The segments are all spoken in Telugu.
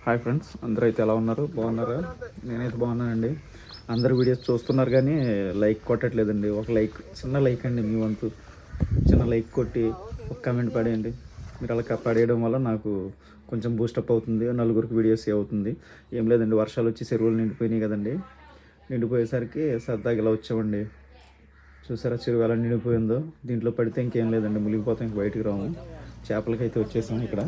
హాయ్ ఫ్రెండ్స్, అందరూ అయితే ఎలా ఉన్నారు? బాగున్నారా? నేనైతే బాగున్నానండి. అందరు వీడియోస్ చూస్తున్నారు కానీ లైక్ కొట్టట్లేదండి. ఒక లైక్, చిన్న లైక్ అండి, మీ వంతు చిన్న లైక్ కొట్టి ఒక కామెంట్ పడేయండి. మీరు అలా పడేయడం వల్ల నాకు కొంచెం బూస్టప్ అవుతుంది, నలుగురికి వీడియోస్ సేవ్ అవుతుంది. ఏం లేదండి, వర్షాలు వచ్చి చెరువులు నిండిపోయినాయి కదండి. నిండిపోయేసరికి సరదాగా ఇలా వచ్చామండి. చూసారా చెరువు ఎలా నిండిపోయిందో? దీంట్లో పడితే ఇంకేం లేదండి, మునిగిపోతాం, ఇంక బయటికి రాము. చేపలకైతే వచ్చేసాం ఇక్కడ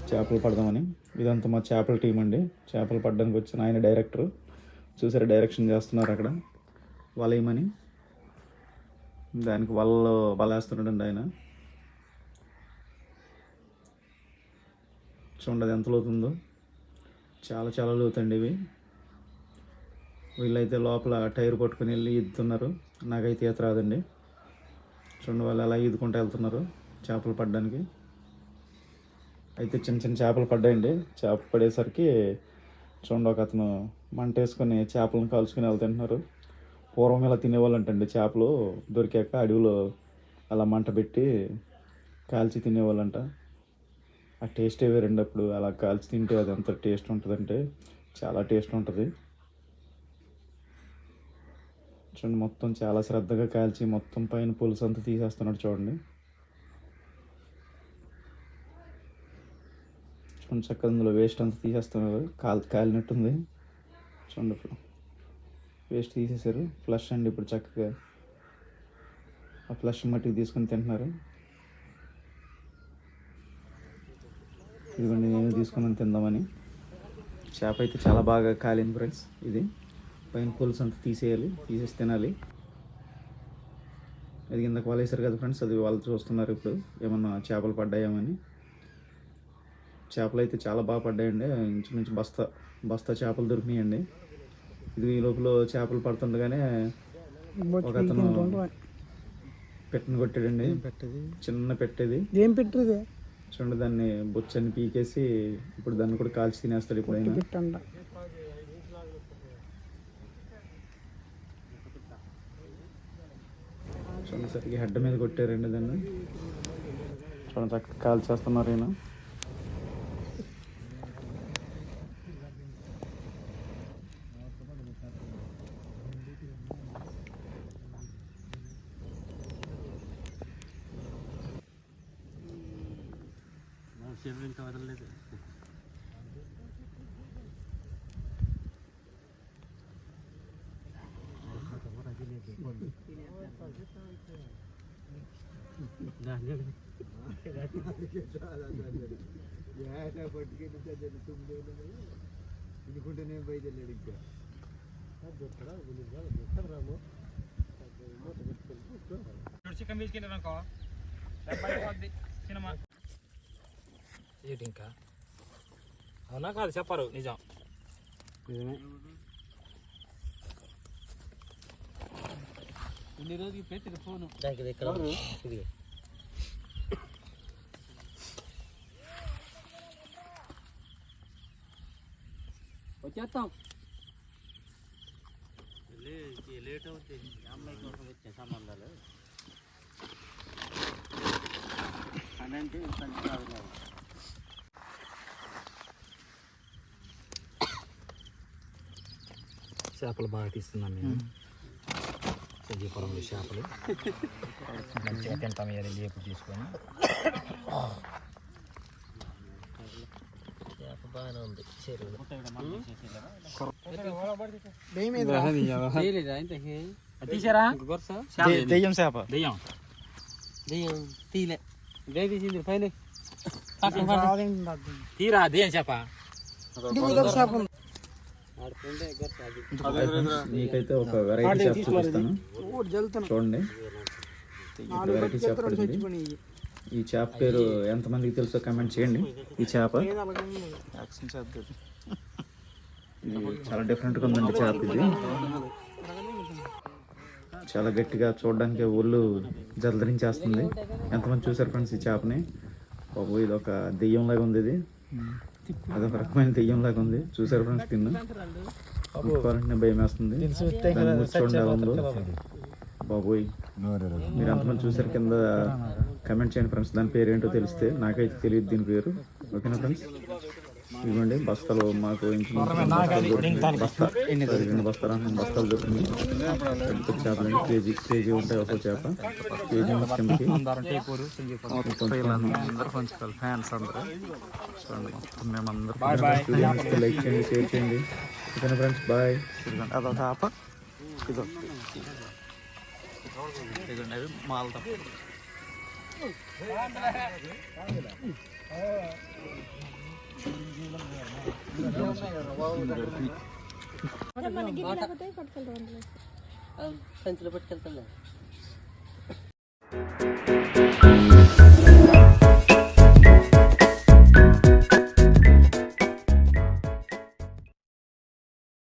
చేపలు పడదామని. ఇదంతా మా చేపల టీం అండి. చేపలు పడడానికి వచ్చిన ఆయన డైరెక్టర్. చూసారా డైరెక్షన్ చేస్తున్నారు అక్కడ వలేయమని. దానికి వల వేస్తున్నాడండి ఆయన. చూడండి ఎంత లోతుందో, చాలా చాలా లోతండి ఇవి. వీళ్ళైతే లోపల టైర్ పట్టుకుని వెళ్ళి ఈదుతున్నారు. నాకైతే ఈత రాదండి. చూడండి వాళ్ళు ఎలా ఈదుకుంటూ వెళ్తున్నారు చేపలు పడడానికి. అయితే చిన్న చిన్న చేపలు పడ్డాయండి. చేప పడేసరికి చూడండి ఒక అతను మంట వేసుకొని చేపలను కాల్చుకొని వెళ్తుంటున్నారు. పూర్వం ఇలా తినేవాళ్ళంటండి, చేపలు దొరికాక అడవిలో అలా మంట పెట్టి కాల్చి తినేవాళ్ళంట. ఆ టేస్టే వేరండి. అప్పుడు అలా కాల్చి తింటే అది ఎంత టేస్ట్ ఉంటుందంటే చాలా టేస్ట్ ఉంటుంది. చూడండి మొత్తం చాలా శ్రద్ధగా కాల్చి మొత్తం పైన పులుసు అంతా తీసేస్తున్నాడు చూడండి. చూడండి చక్కగా అందులో వేస్ట్ అంతా తీసేస్తున్నారు. కాలినట్టుంది చూడండి. ఇప్పుడు వేస్ట్ తీసేశారు. ఫ్లష్ అండి. ఇప్పుడు చక్కగా ఆ ఫ్లష్ మట్టికి తీసుకొని తింటున్నారు. ఇదిగోండి నేను తీసుకున్నాను తిందామని. చేప అయితే చాలా బాగా కాలింది ఫ్రెండ్స్. ఇది పైన పులుసు అంతా తీసేయాలి, తీసేసి తినాలి. అది కిందకు వలేసారు కదా ఫ్రెండ్స్, అది వాళ్ళు చూస్తున్నారు ఇప్పుడు ఏమన్నా చేపలు పడ్డాయేమని. చేపలు అయితే చాలా బాగా పడ్డాయండి. ఇంచుమించు బస్తా చేపలు దొరికినాయండి. ఇది ఈ లోపల చేపలు పడుతుండగానే ఒక అతను పెట్టని కొట్టాడండి. చిన్న పెట్టేది. ఏం పెట్టేది చూడండి, దాన్ని బొచ్చని పీకేసి ఇప్పుడు దాన్ని కూడా కాల్చి తినేస్తాడు ఇప్పుడైనా. చూడండి సరిగ్గా హెడ్ మీద కొట్టారండి దాన్ని. చూడండి చక్కగా కాల్చేస్తున్నారు ఈయన. ఇంకా వదలలేదు. ఇనుకుంటేనే బయలుదేరాడు ఇంకా చికెన్ తీసుకెళ్ళారనుకో సినిమా ఏంటి ఇంకా అవునా కాదు చెప్పారు నిజం. ఇన్ని రోజుకి పెట్టి ఫోను వచ్చేస్తాం. లేట్ అవుతుంది అమ్మాయి కోసం వచ్చే సంబంధాలు అని అంటే చేపలు బాగా తీస్తున్నాను నేను. సజీవపరంలో చేపలు మంచిగా తింటాం. లేపు తీసుకొని చేప బాగానే ఉంది చెరువులో. తీసారా దెయ్యం చేప? దెయ్యం తీలే తీసింది పైన తీరా దెయ్యం చేప. మీకైతే ఒక వెరైటీ చేప చూపిస్తాను చూడండి. వెరైటీ చేప పడింది. ఈ చేప పేరు ఎంతమందికి తెలుసో కమెంట్ చేయండి. ఈ చేప ఇది చాలా డిఫరెంట్గా ఉందండి. చేప ఇది చాలా గట్టిగా, చూడడానికి ఒళ్ళు జలధరించేస్తుంది. ఎంతమంది చూసారు ఫ్రెండ్స్ ఈ చేపని? బాబు ఇది ఒక దెయ్యంలాగా ఉంది. ఇది అదొక రకమైన దెయ్యంలాగా ఉంది. చూసారు ఫ్రెండ్స్, తిన్ను ముట్టుకోవాలంటే భయం వేస్తుంది. దాన్ని చూడండి ఎలా ఉందో. బాబోయ్, మీరు ఎంతమంది చూసారు కింద కమెంట్ చేయండి ఫ్రెండ్స్. దాని పేరు ఏంటో తెలిస్తే. నాకైతే తెలియదు దీని పేరు. ఓకేనా ఫ్రెండ్స్? ఇదిగోండి బస్తాలు మాకు ఇంటి బస్తా 2 బస్తాలు బస్తాలు దొరికింది. పెద్ద చేపలండి, కేజీ ఉంటాయి ఒక్కో చేప. కేజీ కిందకి ఫ్యాన్స్ అందరూ చూడండి. మొత్తం మేమందరం లైక్ చేయండి, షేర్ చేయండి. ఓకేనా ఫ్రెండ్స్, బాయ్. అదొక చేప, ఇదిగోండి అవి మాల తప్ప. సంచిలో పట్టుకెళ్తా